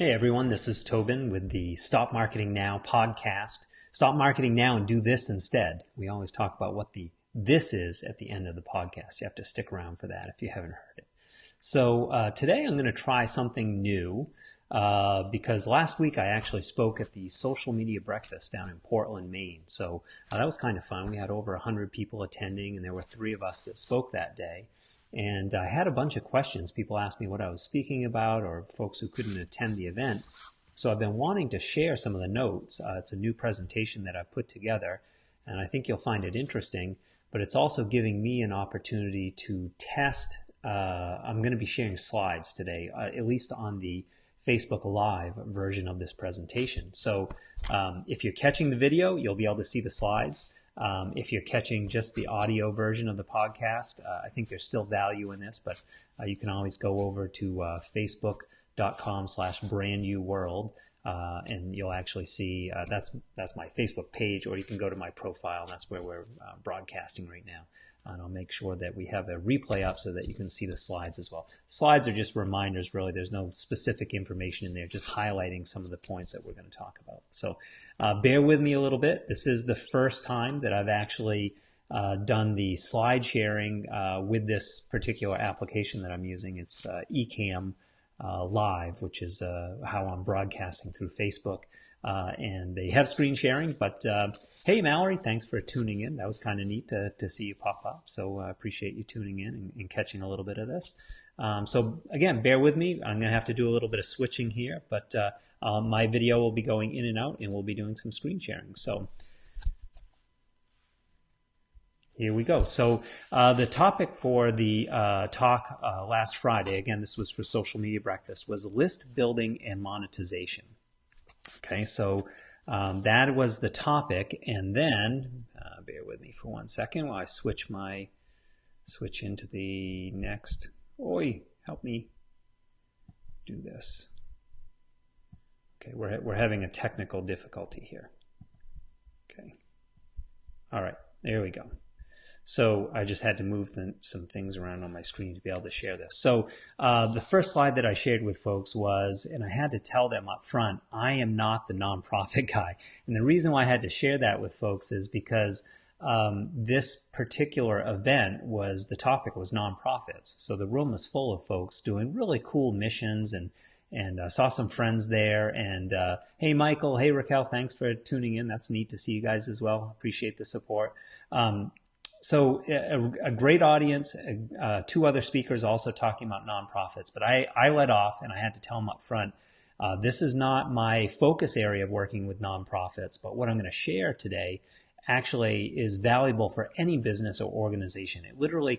Hey everyone, this is Tobin with the Stop Marketing Now podcast. Stop marketing now and do this instead. We always talk about what the this is at the end of the podcast. You have to stick around for that if you haven't heard it. So today I'm going to try something new because last week I actually spoke at the social media breakfast down in Portland, Maine. So that was kind of fun. We had over 100 people attending and there were 3 of us that spoke that day. And I had a bunch of questions. People asked me what I was speaking about, or folks who couldn't attend the event. So I've been wanting to share some of the notes. It's a new presentation that I've put together, and I think you'll find it interesting. But it's also giving me an opportunity to test. I'm going to be sharing slides today, at least on the Facebook Live version of this presentation. So if you're catching the video, you'll be able to see the slides. If you're catching just the audio version of the podcast, I think there's still value in this, but you can always go over to facebook.com/brandnewworld, and you'll actually see that's my Facebook page, or you can go to my profile, and that's where we're broadcasting right now. And I'll make sure that we have a replay up so that you can see the slides as well. Slides are just reminders, really. There's no specific information in there, just highlighting some of the points that we're going to talk about. So bear with me a little bit. This is the first time that I've actually done the slide sharing with this particular application that I'm using. It's Ecamm Live, which is how I'm broadcasting through Facebook. And they have screen sharing, but hey, Mallory, thanks for tuning in. That was kind of neat to see you pop up. So I appreciate you tuning in and catching a little bit of this. So again, bear with me. I'm going to have to do a little bit of switching here, but my video will be going in and out, and we'll be doing some screen sharing. So here we go. So the topic for the talk last Friday, again, this was for Social Media Breakfast, was list building and monetization. Okay, so that was the topic, and then bear with me for one second while I switch into the next. Oi, help me do this. Okay, we're having a technical difficulty here. Okay, all right, there we go. So I just had to move some things around on my screen to be able to share this. So the first slide that I shared with folks was, and I had to tell them up front, I am not the nonprofit guy. And the reason why I had to share that with folks is because this particular event the topic was nonprofits. So the room was full of folks doing really cool missions, and saw some friends there. And hey, Michael, hey, Raquel, thanks for tuning in. That's neat to see you guys as well. Appreciate the support. So a great audience, 2 other speakers also talking about nonprofits, but I led off and I had to tell them up front, this is not my focus area of working with nonprofits, but what I'm going to share today actually is valuable for any business or organization. It literally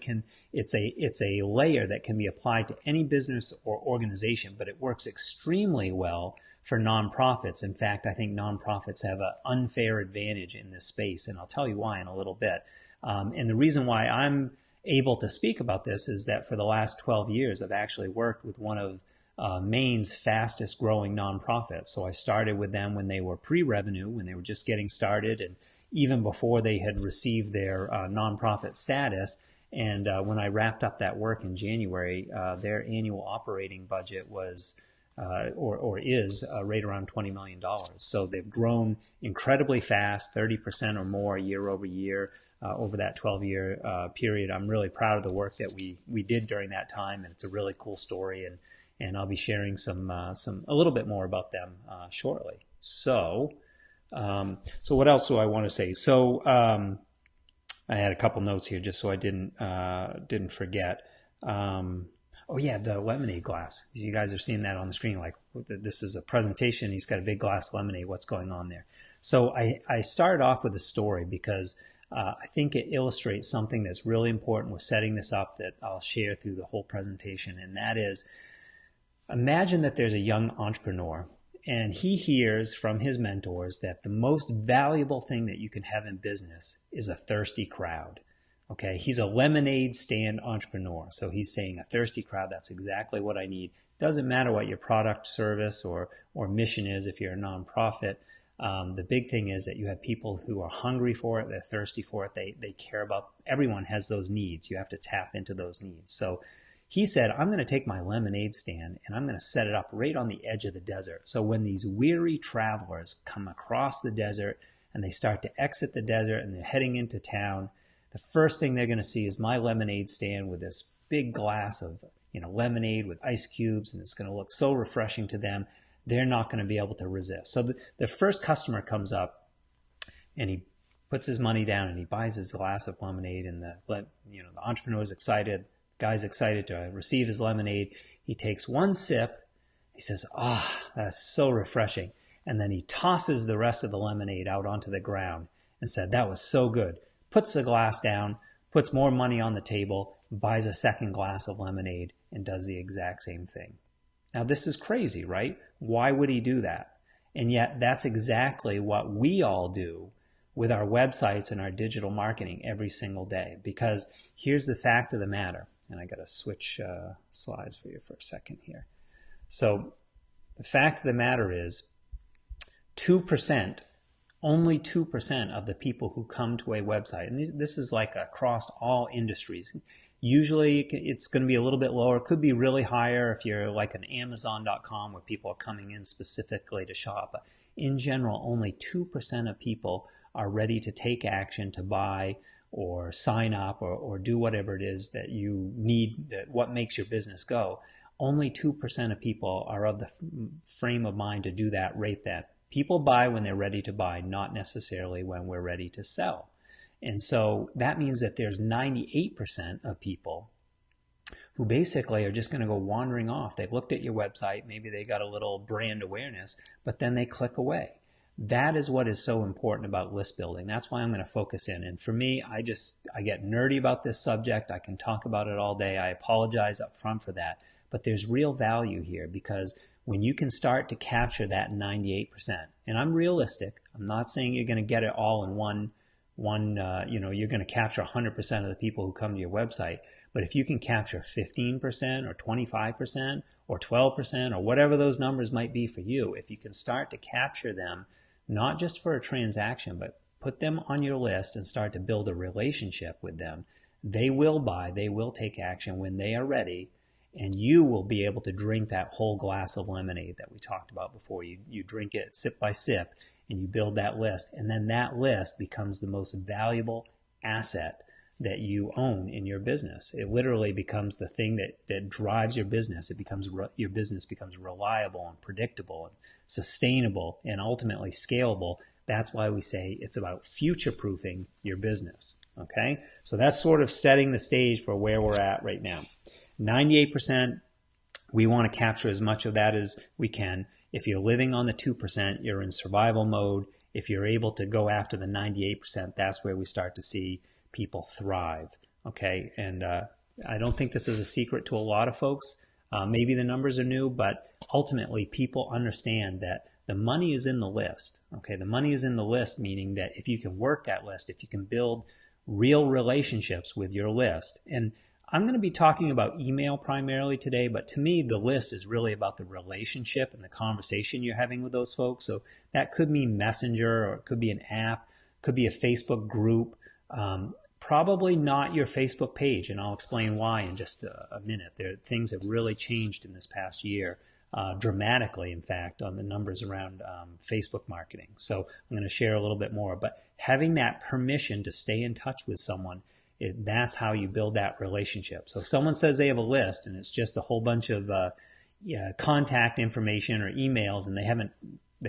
it's a layer that can be applied to any business or organization, but it works extremely well for nonprofits. In fact, I think nonprofits have an unfair advantage in this space, and I'll tell you why in a little bit. And the reason why I'm able to speak about this is that for the last 12 years, I've actually worked with one of Maine's fastest growing nonprofits. So I started with them when they were pre-revenue, when they were just getting started, and even before they had received their nonprofit status. And when I wrapped up that work in January, their annual operating budget was or is right around $20 million. So they've grown incredibly fast, 30% or more year over year. Over that 12-year period. I'm really proud of the work that we did during that time, and it's a really cool story, and I'll be sharing a little bit more about them shortly. So what else do I want to say? So I had a couple notes here just so I didn't forget. Oh yeah, the lemonade glass. You guys are seeing that on the screen. Like, this is a presentation. He's got a big glass of lemonade. What's going on there? So I started off with a story because I think it illustrates something that's really important with setting this up that I'll share through the whole presentation, and that is, imagine that there's a young entrepreneur, and he hears from his mentors that the most valuable thing that you can have in business is a thirsty crowd. Okay, he's a lemonade stand entrepreneur, so he's saying a thirsty crowd, that's exactly what I need. Doesn't matter what your product, service, or mission is if you're a nonprofit. The big thing is that you have people who are hungry for it, they're thirsty for it, they care about, everyone has those needs. You have to tap into those needs. So He said, I'm going to take my lemonade stand and I'm going to set it up right on the edge of the desert. So when these weary travelers come across the desert and they start to exit the desert and they're heading into town, the first thing they're going to see is my lemonade stand with this big glass of lemonade with ice cubes, and it's going to look so refreshing to them. They're not going to be able to resist. So the first customer comes up and he puts his money down and he buys his glass of lemonade, and the entrepreneur is excited, the guy's excited to receive his lemonade. He takes one sip, he says, that's so refreshing. And then he tosses the rest of the lemonade out onto the ground and said, that was so good. Puts the glass down, puts more money on the table, buys a second glass of lemonade, and does the exact same thing. Now, this is crazy, right? Why would he do that? And yet, that's exactly what we all do with our websites and our digital marketing every single day. Because here's the fact of the matter. And I got to switch slides for you for a second here. So the fact of the matter is 2%, only 2% of the people who come to a website, and this is like across all industries. Usually it's going to be a little bit lower. It could be really higher if you're like an Amazon.com where people are coming in specifically to shop. But in general, only 2% of people are ready to take action to buy or sign up or do whatever it is that you need, what makes your business go. Only 2% of people are of the frame of mind to do that right then. People buy when they're ready to buy, not necessarily when we're ready to sell. And so that means that there's 98% of people who basically are just going to go wandering off. They looked at your website, maybe they got a little brand awareness, but then they click away. That is what is so important about list building. That's why I'm going to focus in. And for me, I get nerdy about this subject. I can talk about it all day. I apologize up front for that. But there's real value here, because when you can start to capture that 98%, and I'm realistic, I'm not saying you're going to get it all in you're going to capture 100% of the people who come to your website. But if you can capture 15% or 25% or 12% or whatever those numbers might be for you, if you can start to capture them, not just for a transaction, but put them on your list and start to build a relationship with them, they will buy, they will take action when they are ready, and you will be able to drink that whole glass of lemonade that we talked about before. You drink it sip by sip, and you build that list, and then that list becomes the most valuable asset that you own in your business. It literally becomes the thing that drives your business. Your business becomes reliable and predictable and sustainable and ultimately scalable. That's why we say it's about future-proofing your business. Okay? So that's sort of setting the stage for where we're at right now. 98%, we want to capture as much of that as we can. If you're living on the 2%, you're in survival mode. If you're able to go after the 98%, that's where we start to see people thrive. Okay, and I don't think this is a secret to a lot of folks. Maybe the numbers are new, but ultimately people understand that the money is in the list. Okay, the money is in the list, meaning that if you can work that list, if you can build real relationships with your list, and I'm going to be talking about email primarily today, but to me, the list is really about the relationship and the conversation you're having with those folks. So that could mean Messenger, or it could be an app, could be a Facebook group, probably not your Facebook page, and I'll explain why in just a minute. Things have really changed in this past year, dramatically, in fact, on the numbers around Facebook marketing. So I'm going to share a little bit more, but having that permission to stay in touch with someone, that's how you build that relationship. So if someone says they have a list and it's just a whole bunch of contact information or emails, and they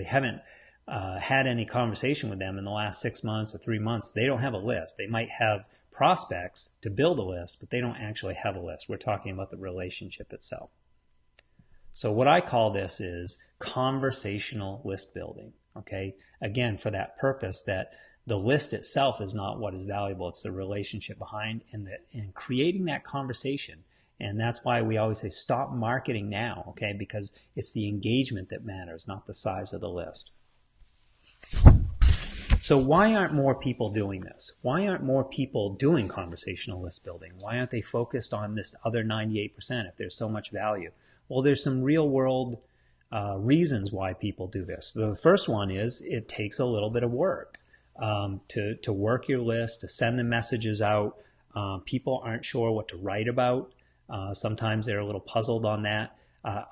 haven't had any conversation with them in the last 6 months or 3 months, they don't have a list. They might have prospects to build a list, but they don't actually have a list. We're talking about the relationship itself. So what I call this is conversational list building. Okay, again, for that purpose that the list itself is not what is valuable. It's the relationship behind and creating that conversation. And that's why we always say stop marketing now, okay? Because it's the engagement that matters, not the size of the list. So why aren't more people doing this? Why aren't more people doing conversational list building? Why aren't they focused on this other 98% if there's so much value? Well, there's some real world reasons why people do this. The first one is it takes a little bit of work. To work your list, to send the messages out. People aren't sure what to write about. Sometimes they're a little puzzled on that.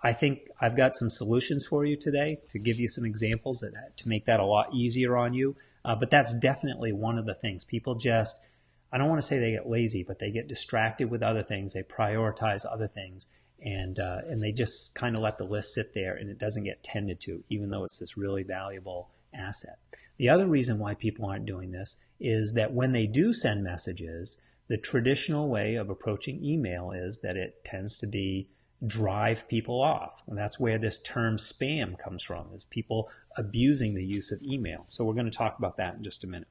I think I've got some solutions for you today to give you some examples to make that a lot easier on you. But that's definitely one of the things. People just, I don't want to say they get lazy, but they get distracted with other things. They prioritize other things, and they just kind of let the list sit there, and it doesn't get tended to, even though it's this really valuable asset. The other reason why people aren't doing this is that when they do send messages, the traditional way of approaching email is that it tends to be drive people off. And that's where this term spam comes from, is people abusing the use of email. So we're going to talk about that in just a minute.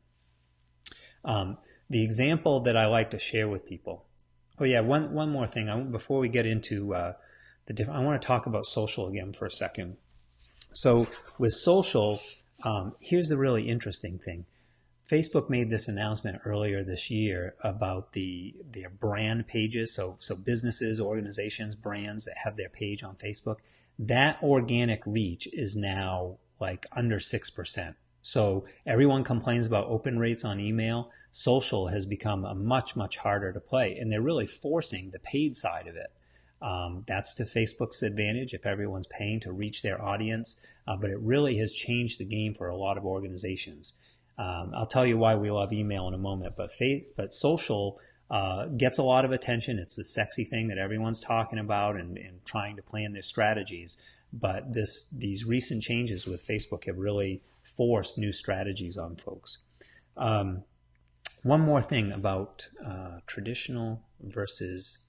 The example that I like to share with people. Oh yeah, one more thing. Before we get into I want to talk about social again for a second. So with social, here's the really interesting thing. Facebook made this announcement earlier this year about their brand pages. So businesses, organizations, brands that have their page on Facebook, that organic reach is now like under 6%. So everyone complains about open rates on email. Social has become a much, much harder to play, and they're really forcing the paid side of it. That's to Facebook's advantage if everyone's paying to reach their audience, but it really has changed the game for a lot of organizations. I'll tell you why we love email in a moment, but social gets a lot of attention. It's the sexy thing that everyone's talking about and trying to plan their strategies. But these recent changes with Facebook have really forced new strategies on folks. One more thing about traditional versus,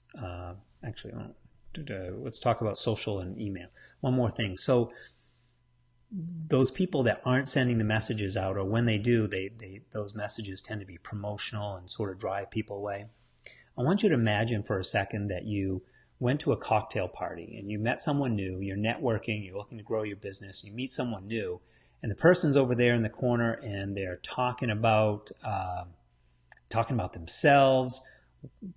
let's talk about social and email. One more thing. So those people that aren't sending the messages out, or when they do, those messages tend to be promotional and sort of drive people away. I want you to imagine for a second that you went to a cocktail party and you met someone new, you're networking, you're looking to grow your business, you meet someone new, and the person's over there in the corner and they're talking about themselves,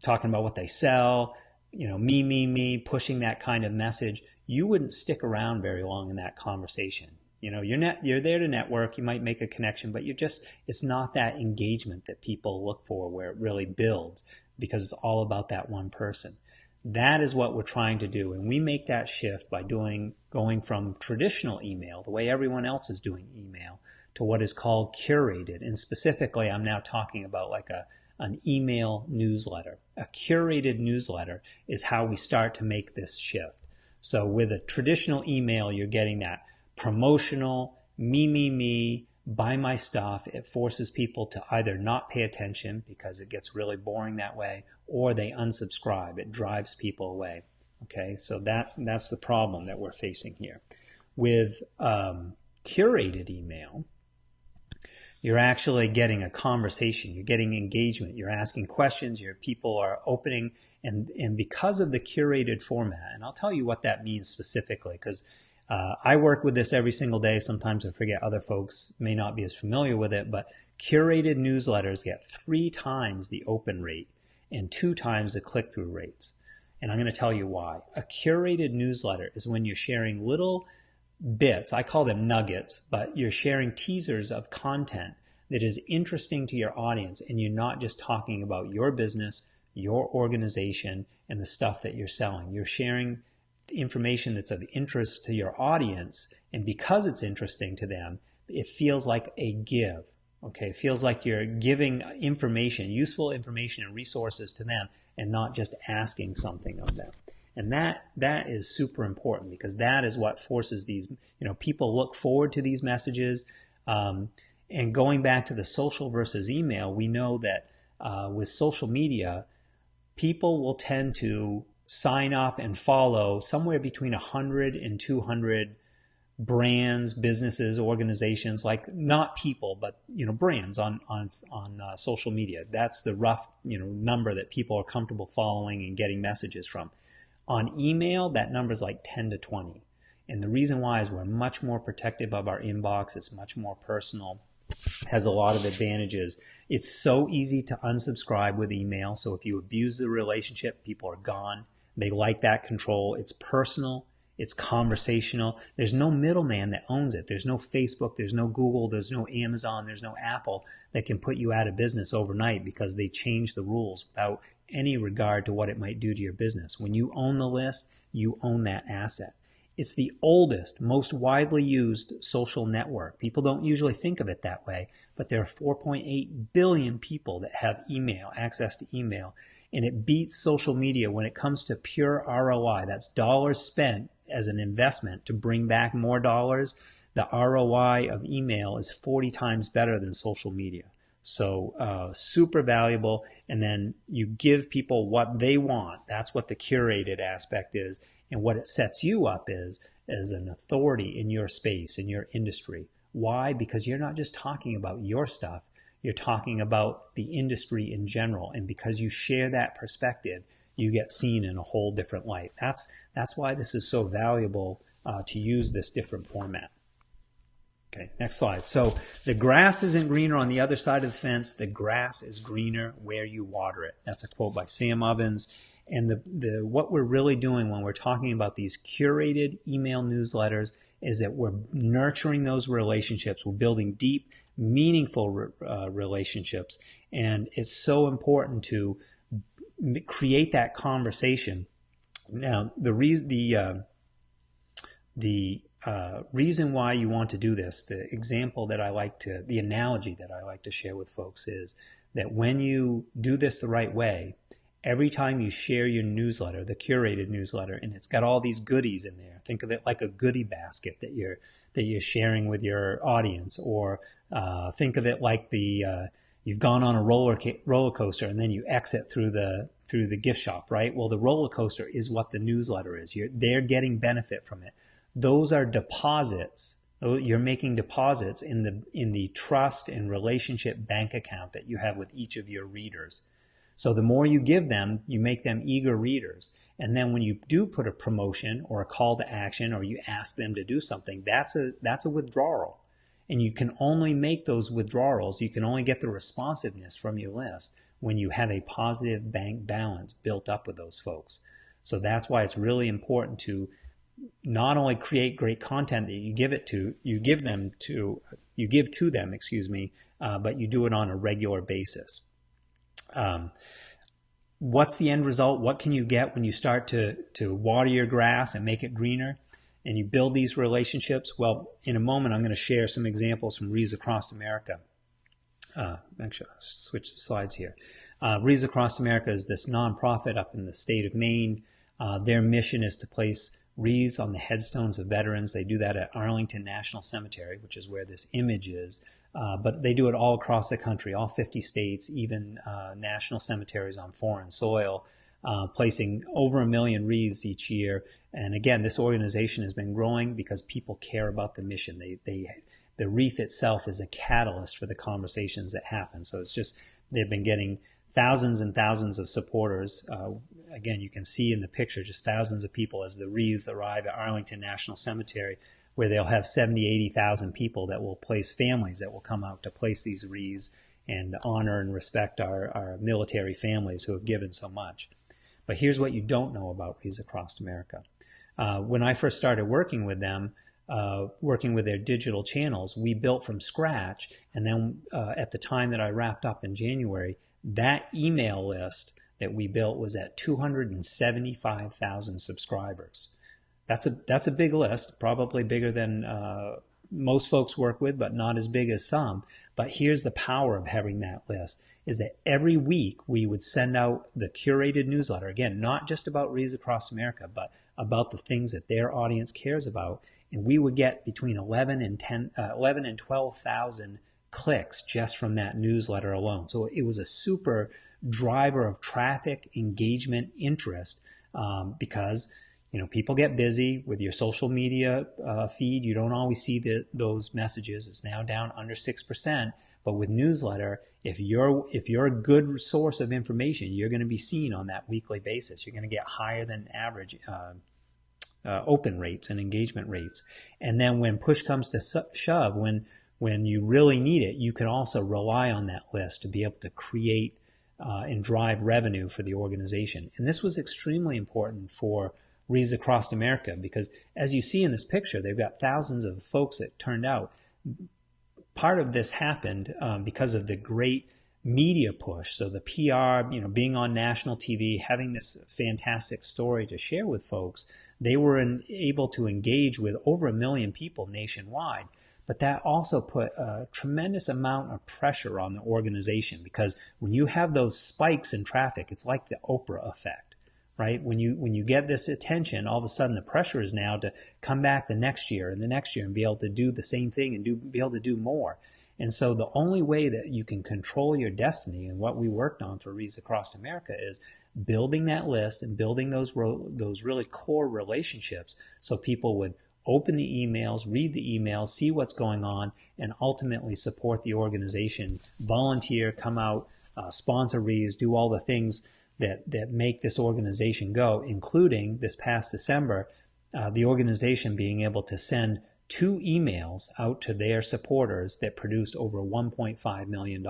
talking about what they sell, me, pushing that kind of message. You wouldn't stick around very long in that conversation. You're there to network, you might make a connection, but it's not that engagement that people look for where it really builds, because it's all about that one person. That is what we're trying to do, and we make that shift by going from traditional email, the way everyone else is doing email, to what is called curated. And specifically, I'm now talking about like an email newsletter. A curated newsletter is how we start to make this shift. So with a traditional email, you're getting that promotional, me, buy my stuff. It forces people to either not pay attention because it gets really boring that way, or they unsubscribe. It drives people away. Okay, so that's the problem that we're facing here. With curated email, you're actually getting a conversation, you're getting engagement, you're asking questions, your people are opening, and because of the curated format, and I'll tell you what that means specifically, because I work with this every single day. Sometimes I forget, other folks may not be as familiar with it, but curated newsletters get 3 times the open rate and 2 times the click-through rates. And I'm going to tell you why. A curated newsletter is when you're sharing little bits, I call them nuggets, but you're sharing teasers of content that is interesting to your audience, and you're not just talking about your business, your organization, and the stuff that you're selling. You're sharing information that's of interest to your audience, and because it's interesting to them, it feels like a give. Okay, it feels like you're giving information, useful information and resources to them, and not just asking something of them. And that is super important, because that is what forces these, people look forward to these messages. And going back to the social versus email, we know that with social media, people will tend to sign up and follow somewhere between 100 and 200 brands, businesses, organizations, like not people, but brands on social media. That's the rough number that people are comfortable following and getting messages from. On email, that number is like 10 to 20. And the reason why is we're much more protective of our inbox. It's much more personal, has a lot of advantages. It's so easy to unsubscribe with email. So if you abuse the relationship, people are gone. They like that control. It's personal. It's conversational. There's no middleman that owns it. There's no Facebook. There's no Google. There's no Amazon. There's no Apple that can put you out of business overnight because they change the rules without any regard to what it might do to your business. When you own the list, you own that asset. It's the oldest, most widely used social network. People don't usually think of it that way, but there are 4.8 billion people that have email, access to email, and it beats social media when it comes to pure ROI. That's dollars spent as an investment to bring back more dollars. The ROI of email is 40 times better than social media. So super valuable. And then you give people what they want. That's what the curated aspect is. And what it sets you up is as an authority in your space, in your industry. Why? Because you're not just talking about your stuff. You're talking about the industry in general. And because you share that perspective, you get seen in a whole different light. That's why this is so valuable to use this different format. Okay, next slide. So the grass isn't greener on the other side of the fence. The grass is greener where you water it. That's a quote by Sam Ovens. And what we're really doing when we're talking about these curated email newsletters is that we're nurturing those relationships. We're building deep, meaningful relationships. And it's so important to create that conversation. Now, the reason why you want to do this, the analogy that I like to share with folks is that when you do this the right way, every time you share your newsletter, the curated newsletter, and it's got all these goodies in there. Think of it like a goodie basket that you're sharing with your audience, or think of it like you've gone on a roller coaster and then you exit through the gift shop, right? Well, the roller coaster is what the newsletter is. They're getting benefit from it. Those are deposits. You're making deposits in the trust and relationship bank account that you have with each of your readers. So the more you give them, you make them eager readers. And then when you do put a promotion or a call to action, or you ask them to do something, that's a withdrawal. And you can only make those withdrawals, you can only get the responsiveness from your list when you have a positive bank balance built up with those folks. So that's why it's really important to not only create great content that you give to them, but you do it on a regular basis. What's the end result? What can you get when you start to water your grass and make it greener and you build these relationships? Well, in a moment, I'm going to share some examples from Rees Across America. Actually, I'll switch the slides here. Rees Across America is this nonprofit up in the state of Maine. Their mission is to place wreaths on the headstones of veterans. They do that at Arlington National Cemetery, which is where this image is. But they do it all across the country, all 50 states, even national cemeteries on foreign soil, placing over 1 million wreaths each year. And again, this organization has been growing because people care about the mission. The wreath itself is a catalyst for the conversations that happen. So it's just, they've been getting thousands and thousands of supporters. Again, you can see in the picture just thousands of people as the wreaths arrive at Arlington National Cemetery, where they'll have 70, 80,000 people that will place, families that will come out to place these wreaths and honor and respect our military families who have given so much. But here's what you don't know about Rees Across America. When I first started working with them, working with their digital channels, we built from scratch. And then at the time that I wrapped up in January, that email list that we built was at 275,000 subscribers. That's a big list, probably bigger than most folks work with, but not as big as some. But here's the power of having that list, is that every week we would send out the curated newsletter, again, not just about Rees Across America, but about the things that their audience cares about. And we would get between 11 and 12,000 clicks just from that newsletter alone. So it was a super driver of traffic, engagement, interest, because people get busy with your social media feed. You don't always see those messages. It's now down under 6%. But with newsletter, if you're a good source of information, you're going to be seen on that weekly basis. You're going to get higher than average open rates and engagement rates. And then when push comes to shove, when you really need it, you can also rely on that list to be able to create and drive revenue for the organization. And this was extremely important for Rees Across America, because as you see in this picture, they've got thousands of folks that turned out. Part of this happened because of the great media push, so the PR, being on national TV, having this fantastic story to share with folks, they were able to engage with over 1 million people nationwide. But that also put a tremendous amount of pressure on the organization, because when you have those spikes in traffic, it's like the Oprah effect, right? When you get this attention, all of a sudden the pressure is now to come back the next year and the next year and be able to do the same thing and be able to do more. And so the only way that you can control your destiny, and what we worked on for Rees Across America, is building that list and building those really core relationships, so people would open the emails, read the emails, see what's going on, and ultimately support the organization, volunteer, come out, sponsor Rees, do all the things that make this organization go, including this past December, the organization being able to send 2 emails out to their supporters that produced over $1.5 million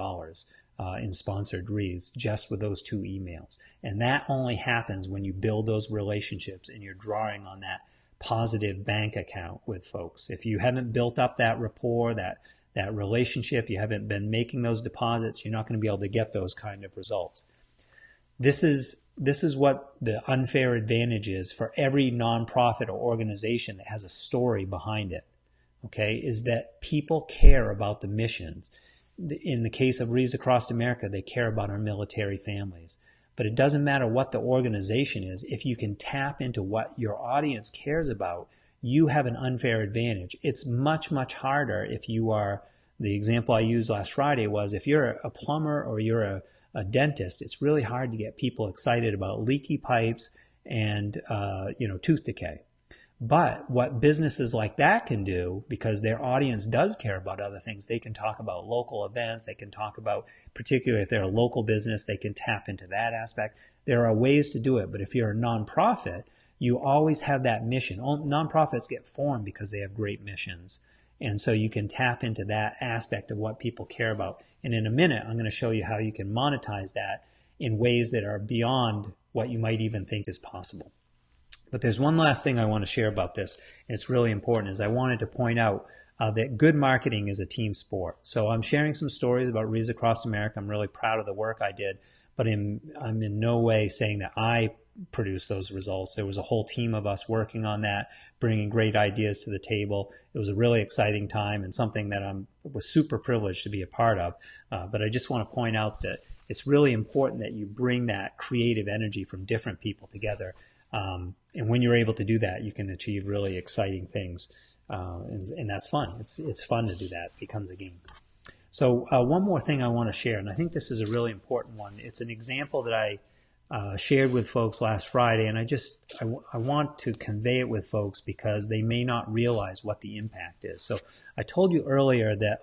in sponsored Rees just with those 2 emails. And that only happens when you build those relationships and you're drawing on that positive bank account with folks. If you haven't built up that rapport, that relationship, you haven't been making those deposits, you're not going to be able to get those kind of results. This is what the unfair advantage is for every nonprofit or organization that has a story behind it, okay, is that people care about the missions. In the case of Rees Across America, they care about our military families. But it doesn't matter what the organization is. If you can tap into what your audience cares about, you have an unfair advantage. It's much, much harder if you are, the example I used last Friday was, if you're a plumber or you're a dentist, it's really hard to get people excited about leaky pipes and tooth decay. But what businesses like that can do, because their audience does care about other things, they can talk about local events, they can talk about, particularly if they're a local business, they can tap into that aspect. There are ways to do it, but if you're a nonprofit, you always have that mission. Nonprofits get formed because they have great missions. And so you can tap into that aspect of what people care about. And in a minute, I'm going to show you how you can monetize that in ways that are beyond what you might even think is possible. But there's one last thing I want to share about this, and it's really important, is I wanted to point out that good marketing is a team sport. So I'm sharing some stories about Rees Across America. I'm really proud of the work I did, but I'm in no way saying that I produced those results. There was a whole team of us working on that, bringing great ideas to the table. It was a really exciting time and something that I was super privileged to be a part of. But I just want to point out that it's really important that you bring that creative energy from different people together. And when you're able to do that, you can achieve really exciting things. And that's fun. It's fun to do that. It becomes a game. So one more thing I want to share, and I think this is a really important one. It's an example that I shared with folks last Friday, and I want to convey it with folks because they may not realize what the impact is. So I told you earlier that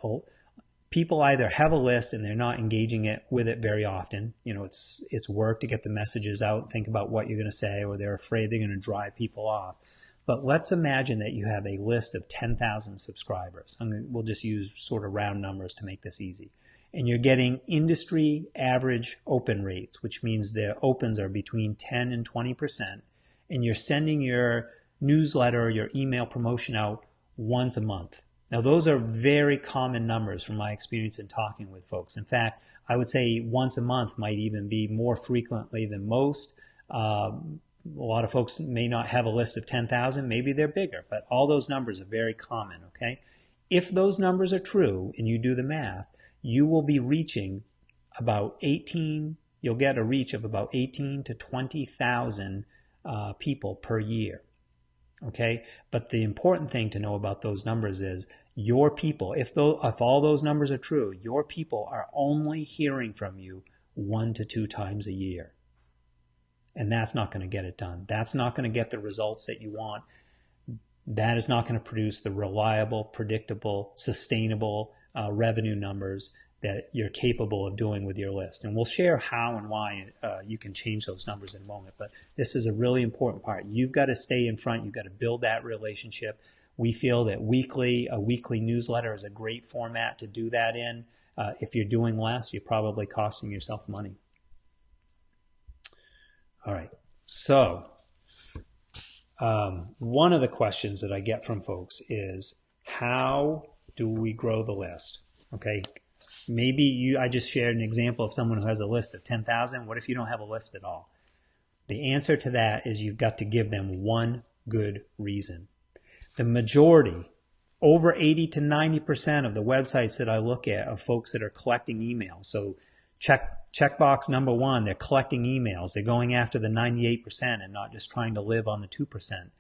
people either have a list and they're not engaging with it very often. It's work to get the messages out, think about what you're going to say, or they're afraid they're going to drive people off. But let's imagine that you have a list of 10,000 subscribers. We'll just use sort of round numbers to make this easy. And you're getting industry average open rates, which means the opens are between 10 and 20%. And you're sending your newsletter or your email promotion out once a month. Now, those are very common numbers from my experience in talking with folks. In fact, I would say once a month might even be more frequently than most. A lot of folks may not have a list of 10,000. Maybe they're bigger, but all those numbers are very common, okay? If those numbers are true and you do the math, you will be reaching about you'll get a reach of about 18 to 20,000 people per year. Okay, but the important thing to know about those numbers is your people, if all those numbers are true, your people are only hearing from you 1 to 2 times a year. And that's not going to get it done. That's not going to get the results that you want. That is not going to produce the reliable, predictable, sustainable revenue numbers that you're capable of doing with your list. And we'll share how and why you can change those numbers in a moment. But this is a really important part. You've got to stay in front. You've got to build that relationship. We feel that a weekly newsletter is a great format to do that in. If you're doing less, you're probably costing yourself money. All right. So one of the questions that I get from folks is, how do we grow the list? Okay. Maybe I just shared an example of someone who has a list of 10,000. What if you don't have a list at all? The answer to that is you've got to give them one good reason. The majority, over 80 to 90% of the websites that I look at are folks that are collecting emails. So checkbox number one, they're collecting emails. They're going after the 98% and not just trying to live on the 2%.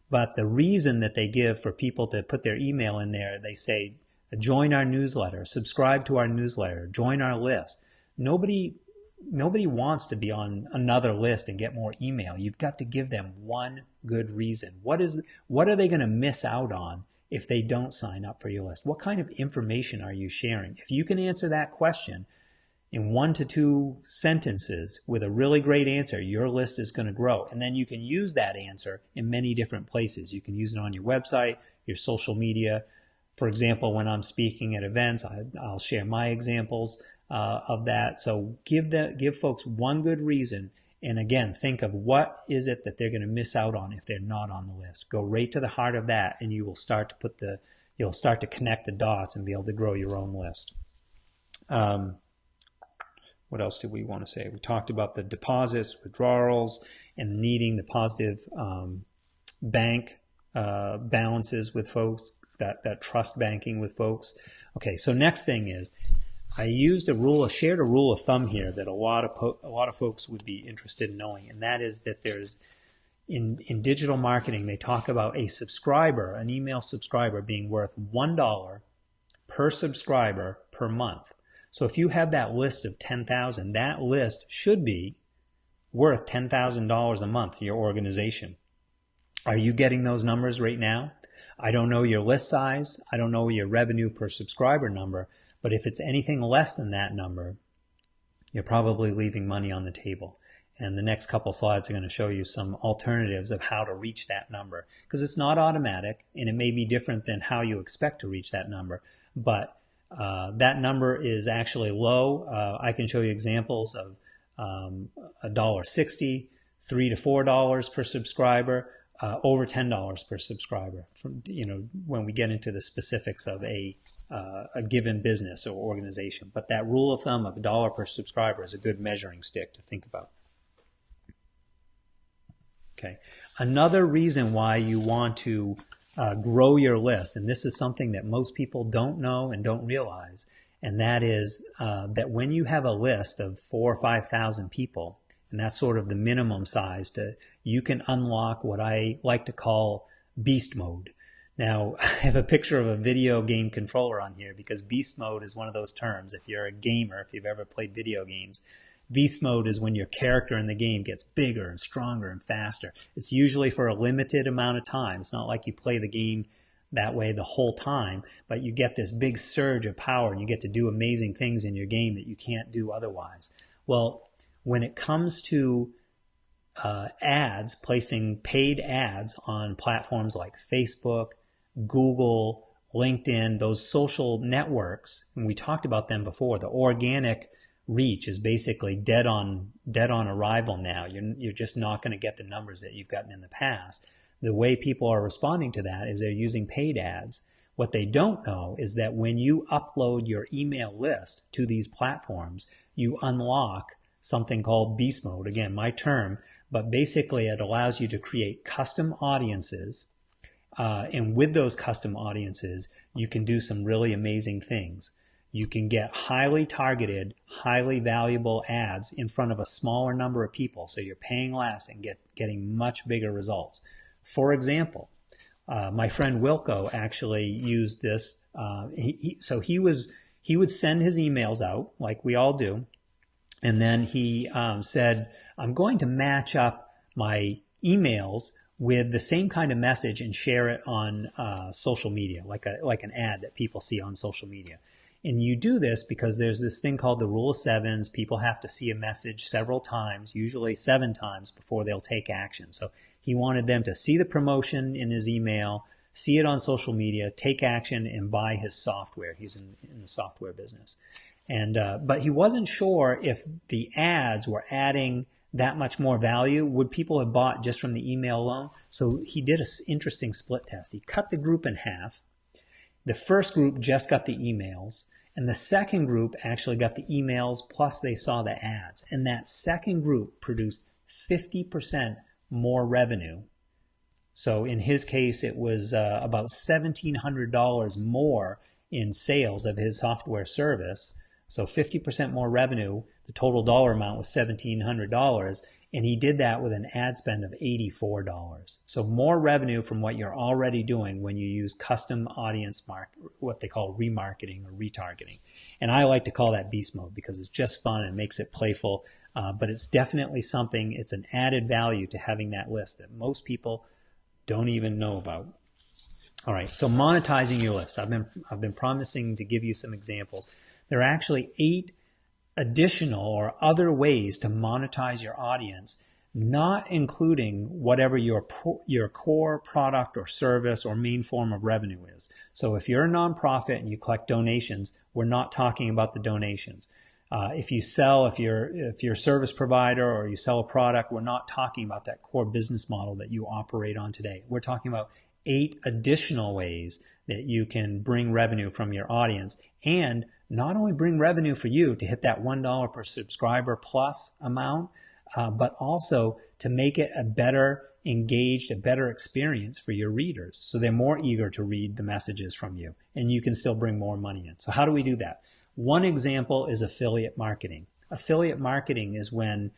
But the reason that they give for people to put their email in there, they say, join our newsletter, subscribe to our newsletter, join our list. Nobody wants to be on another list and get more email. You've got to give them one good reason. What are they going to miss out on if they don't sign up for your list? What kind of information are you sharing? If you can answer that question in 1 to 2 sentences with a really great answer, your list is going to grow. And then you can use that answer in many different places. You can use it on your website, your social media. For example, when I'm speaking at events, I'll share my examples of that. So give folks one good reason. And again, think of what is it that they're going to miss out on if they're not on the list. Go right to the heart of that, and you will start to you'll start to connect the dots and be able to grow your own list. What else did we want to say? We talked about the deposits, withdrawals, and needing the positive bank balances with folks. That trust banking with folks. Okay, so next thing is I shared a rule of thumb here that a lot of folks would be interested in knowing, and that is that there's in digital marketing they talk about an email subscriber being worth $1 per subscriber per month. So if you have that list of 10,000, that list should be worth $10,000 a month to your organization. Are you getting those numbers right now? I don't know your list size. I don't know your revenue per subscriber number. But if it's anything less than that number, you're probably leaving money on the table. And the next couple slides are going to show you some alternatives of how to reach that number. Because it's not automatic, and it may be different than how you expect to reach that number. But that number is actually low. I can show you examples of $1.60, $3 to $4 per subscriber, over $10 per subscriber. When we get into the specifics of a given business or organization. But that rule of thumb of $1 per subscriber is a good measuring stick to think about. Okay. Another reason why you want to grow your list, and this is something that most people don't know and don't realize, and that is that when you have a list of 4,000 or 5,000 people, and that's sort of the minimum size, you can unlock what I like to call beast mode. Now, I have a picture of a video game controller on here because beast mode is one of those terms. If you're a gamer, if you've ever played video games, beast mode is when your character in the game gets bigger and stronger and faster. It's usually for a limited amount of time. It's not like you play the game that way the whole time, but you get this big surge of power and you get to do amazing things in your game that you can't do otherwise. Well, when it comes to ads, placing paid ads on platforms like Facebook, Google, LinkedIn, those social networks, and we talked about them before, the organic reach is basically dead on arrival now. You're just not going to get the numbers that you've gotten in the past. The way people are responding to that is they're using paid ads. What they don't know is that when you upload your email list to these platforms, you unlock something called beast mode. Again, my term, but basically it allows you to create custom audiences. And with those custom audiences, you can do some really amazing things. You can get highly targeted, highly valuable ads in front of a smaller number of people. So you're paying less and getting much bigger results. For example, my friend Wilco actually used this. So he would send his emails out like we all do. And then he said, I'm going to match up my emails with the same kind of message and share it on social media, like an ad that people see on social media. And you do this because there's this thing called the rule of sevens. People have to see a message several times, usually 7 times, before they'll take action. So he wanted them to see the promotion in his email, see it on social media, take action, and buy his software. He's in the software business. And but he wasn't sure if the ads were adding that much more value. Would people have bought just from the email alone? So he did an interesting split test. He cut the group in half. The first group just got the emails, And the second group actually got the emails, plus they saw the ads. And that second group produced 50% more revenue. So in his case, it was about $1,700 more in sales of his software service. So 50% more revenue. The total dollar amount was $1,700. And he did that with an ad spend of $84. So more revenue from what you're already doing when you use custom audience what they call remarketing or retargeting. And I like to call that beast mode because it's just fun and makes it playful. But it's definitely something, it's an added value to having that list that most people don't even know about. All right, so monetizing your list. I've been promising to give you some examples. There are actually 8 additional or other ways to monetize your audience, not including whatever your core product or service or main form of revenue is. So if you're a nonprofit and you collect donations, we're not talking about the donations. If you're a service provider or you sell a product, we're not talking about that core business model that you operate on today. We're talking about 8 additional ways that you can bring revenue from your audience, and not only bring revenue for you to hit that $1 per subscriber plus amount, but also to make it a better engaged, a better experience for your readers. So they're more eager to read the messages from you, and you can still bring more money in. So how do we do that? One example is affiliate marketing. Affiliate marketing is when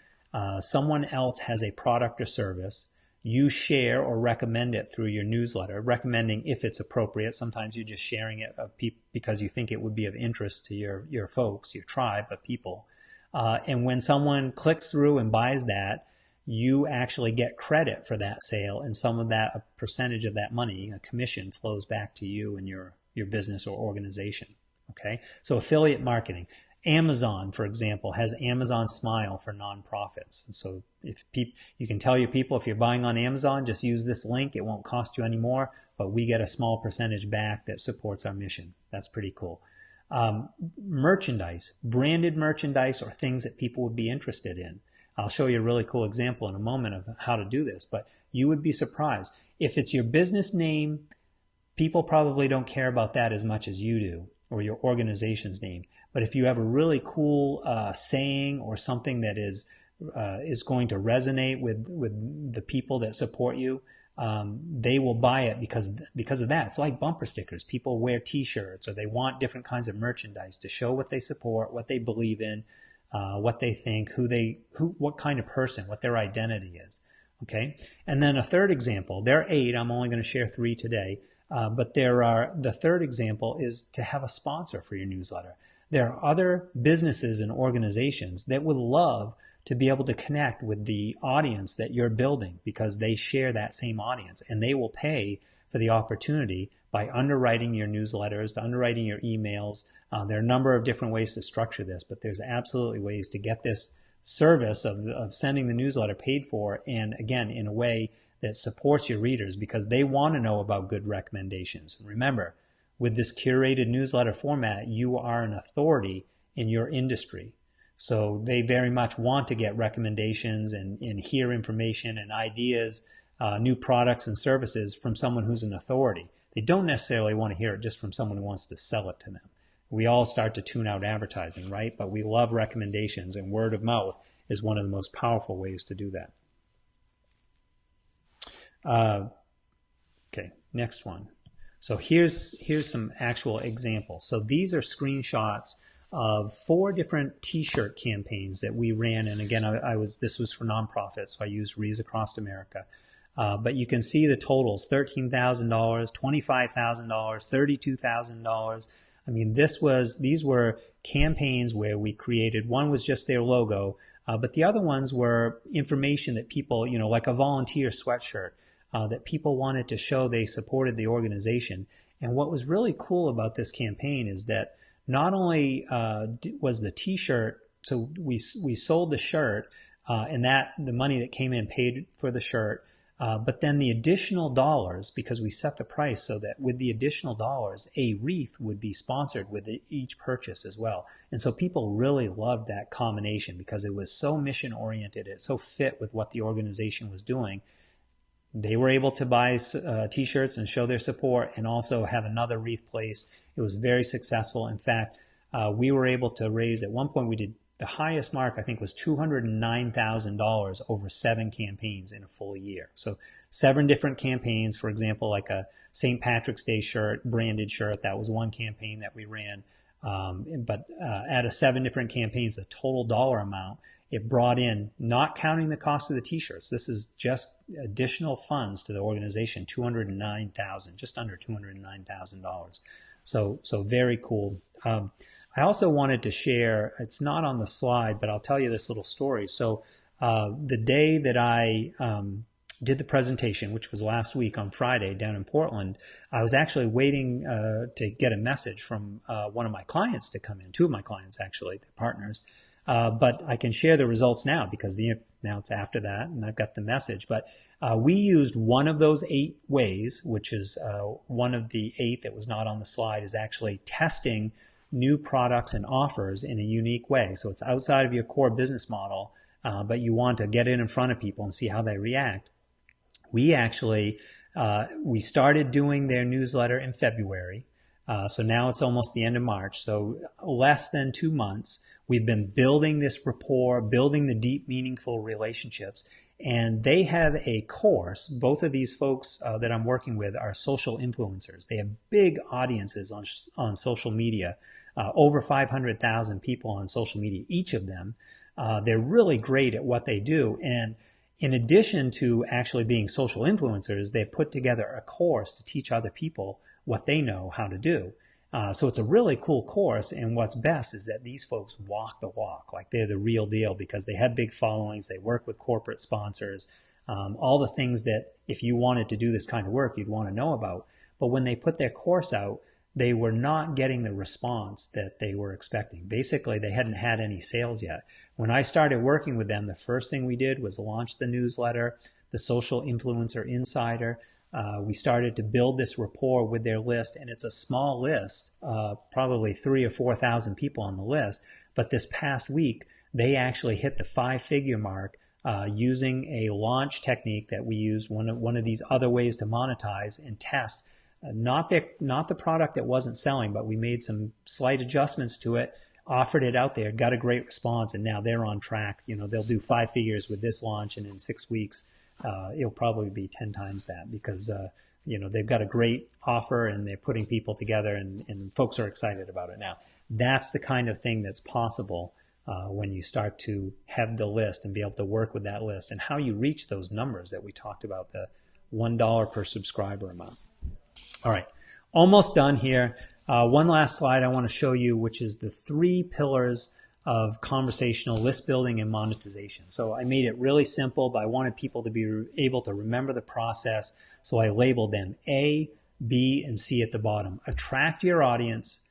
someone else has a product or service, you share or recommend it through your newsletter, recommending if it's appropriate. Sometimes you're just sharing it because you think it would be of interest to your folks, your tribe of people. And when someone clicks through and buys that, you actually get credit for that sale, and some of that, a percentage of that money, a commission, flows back to you and your business or organization. Okay, so affiliate marketing. Amazon, for example, has Amazon Smile for nonprofits. And so if you can tell your people, if you're buying on Amazon, just use this link. It won't cost you any more, but we get a small percentage back that supports our mission. That's pretty cool. Merchandise, branded merchandise, or things that people would be interested in. I'll show you a really cool example in a moment of how to do this, but you would be surprised. If it's your business name, people probably don't care about that as much as you do, or your organization's name. But if you have a really cool saying or something that is going to resonate with the people that support you, they will buy it because of that. It's like bumper stickers. People wear T-shirts, or they want different kinds of merchandise to show what they support, what they believe in, what they think, what kind of person, what their identity is. Okay, and then a third example. There are 8. I'm only going to share 3 today. But the third example is to have a sponsor for your newsletter. There are other businesses and organizations that would love to be able to connect with the audience that you're building because they share that same audience, and they will pay for the opportunity by underwriting your newsletters, underwriting your emails. There are a number of different ways to structure this, but there's absolutely ways to get this service of sending the newsletter paid for, and again, in a way that supports your readers because they want to know about good recommendations. And remember, with this curated newsletter format, you are an authority in your industry. So they very much want to get recommendations and hear information and ideas, new products and services from someone who's an authority. They don't necessarily want to hear it just from someone who wants to sell it to them. We all start to tune out advertising, right? But we love recommendations, and word of mouth is one of the most powerful ways to do that. Okay, next one. So here's some actual examples. So these are screenshots of 4 different T-shirt campaigns that we ran, and again, this was for nonprofits, so I used Rees Across America. But you can see the totals: $13,000, $25,000, $32,000. I mean, these were campaigns where we created. One was just their logo, but the other ones were information that people, like a volunteer sweatshirt. That people wanted to show they supported the organization. And what was really cool about this campaign is that not only was the T-shirt, so we sold the shirt, and the money that came in paid for the shirt, but then the additional dollars, because we set the price so that with the additional dollars, a wreath would be sponsored with each purchase as well. And so people really loved that combination because it was so mission-oriented, it so fit with what the organization was doing. They were able to buy T-shirts and show their support and also have another wreath placed. It was very successful. In fact, we were able to raise, at one point we did, the highest mark I think was $209,000 over 7 campaigns in a full year. So 7 different campaigns, for example, like a St. Patrick's Day shirt, branded shirt, that was one campaign that we ran. But out of 7 different campaigns, the total dollar amount it brought in, not counting the cost of the t-shirts, this is just additional funds to the organization, $209,000, just under $209,000. So very cool. I also wanted to share, it's not on the slide, but I'll tell you this little story. So the day that I did the presentation, which was last week on Friday down in Portland, I was actually waiting to get a message from one of my clients to come in, 2 of my clients actually, they're partners. But I can share the results now because now it's after that and I've got the message. But we used one of those 8 ways, which is one of the 8 that was not on the slide, is actually testing new products and offers in a unique way. So it's outside of your core business model, but you want to get it in front of people and see how they react. We actually, we started doing their newsletter in February. So now it's almost the end of March. So less than 2 months, we've been building this rapport, building the deep, meaningful relationships. And they have a course. Both of these folks that I'm working with are social influencers. They have big audiences on social media, over 500,000 people on social media, each of them. They're really great at what they do. And in addition to actually being social influencers, they put together a course to teach other people what they know how to do. So it's a really cool course, and what's best is that these folks walk the walk, like they're the real deal because they have big followings, they work with corporate sponsors, all the things that if you wanted to do this kind of work, you'd want to know about. But when they put their course out, they were not getting the response that they were expecting. Basically, they hadn't had any sales yet. When I started working with them, the first thing we did was launch the newsletter, the Social Influencer Insider. We started to build this rapport with their list, and it's a small list, probably 3,000 or 4,000 people on the list. But this past week, they actually hit the 5-figure mark using a launch technique that we use, one of these other ways to monetize and test. Not the product that wasn't selling, but we made some slight adjustments to it, offered it out there, got a great response, and now they're on track. You know, they'll do 5 figures with this launch, and in 6 weeks, it'll probably be 10 times that because, you know, they've got a great offer and they're putting people together and folks are excited about it now. That's the kind of thing that's possible when you start to have the list and be able to work with that list and how you reach those numbers that we talked about, the $1 per subscriber amount. All right, almost done here. One last slide I want to show you, which is the 3 pillars of conversational list building and monetization. So I made it really simple, but I wanted people to be able to remember the process. So I labeled them A, B, and C at the bottom. Attract your audience,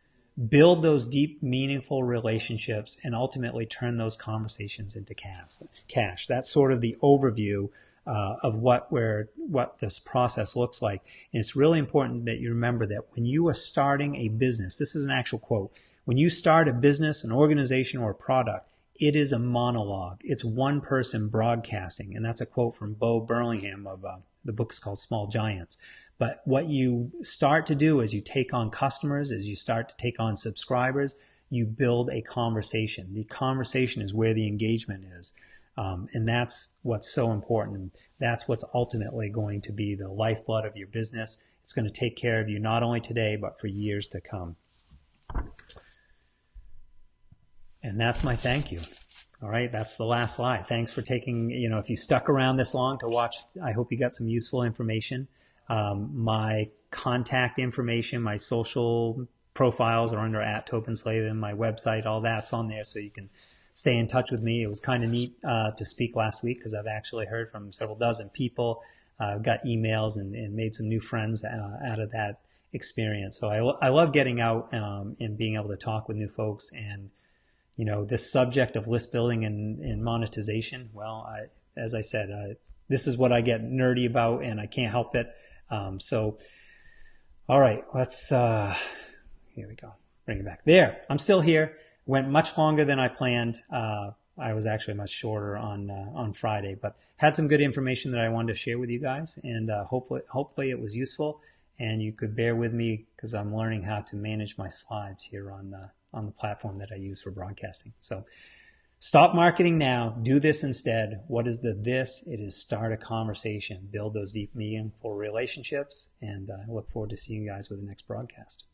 build those deep, meaningful relationships, and ultimately turn those conversations into cash. That's sort of the overview of what this process looks like. And it's really important that you remember that when you are starting a business, this is an actual quote, when you start a business, an organization, or a product, it is a monologue. It's one person broadcasting. And that's a quote from Bo Burlingham of the book's called Small Giants. But what you start to do as you take on customers, as you start to take on subscribers, you build a conversation. The conversation is where the engagement is. And that's what's so important. That's what's ultimately going to be the lifeblood of your business. It's going to take care of you not only today, but for years to come. And that's my thank you. All right, that's the last slide. Thanks for taking, if you stuck around this long to watch, I hope you got some useful information. My contact information, my social profiles are under @Tobin Slaven, my website, all that's on there so you can stay in touch with me. It was kind of neat to speak last week because I've actually heard from several dozen people. I've got emails and made some new friends out of that experience. So I love getting out and being able to talk with new folks. And, this subject of list building and monetization, well, as I said, this is what I get nerdy about and I can't help it. So, all right, let's, here we go, bring it back. There, I'm still here. Went much longer than I planned. I was actually much shorter on Friday, but had some good information that I wanted to share with you guys, and hopefully it was useful. And you could bear with me because I'm learning how to manage my slides here on the platform that I use for broadcasting. So stop marketing now. Do this instead. What is the this? It is start a conversation. Build those deep, meaningful relationships. And I look forward to seeing you guys with the next broadcast.